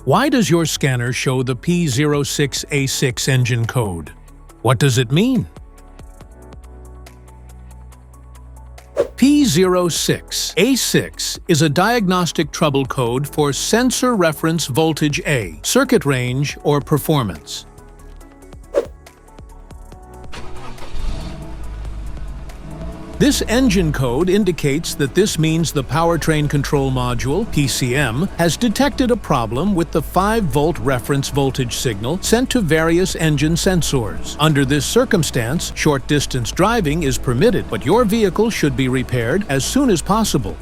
Why does your scanner show the P06A6 engine code? What does it mean? P06A6 is a diagnostic trouble code for sensor reference voltage A, circuit range, or performance. This engine code indicates that this means the Powertrain Control Module, PCM, has detected a problem with the 5-volt reference voltage signal sent to various engine sensors. Under this circumstance, short-distance driving is permitted, but your vehicle should be repaired as soon as possible.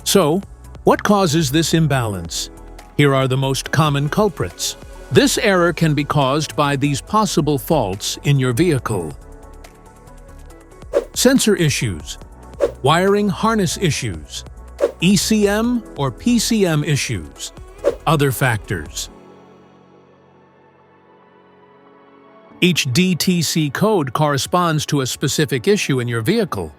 So, what causes this imbalance? Here are the most common culprits. This error can be caused by these possible faults in your vehicle. Sensor issues, wiring harness issues, ECM or PCM issues, other factors. Each DTC code corresponds to a specific issue in your vehicle.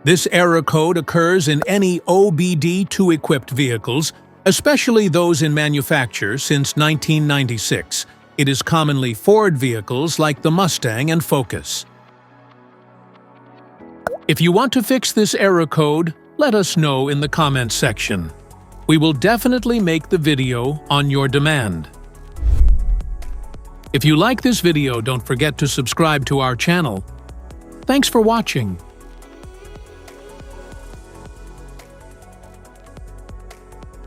This error code occurs in any OBD2-equipped vehicles, especially those in manufacture since 1996. It is commonly Ford vehicles like the Mustang and Focus. If you want to fix this error code, let us know in the comments section. We will definitely make the video on your demand. If you like this video, don't forget to subscribe to our channel. Thanks for watching.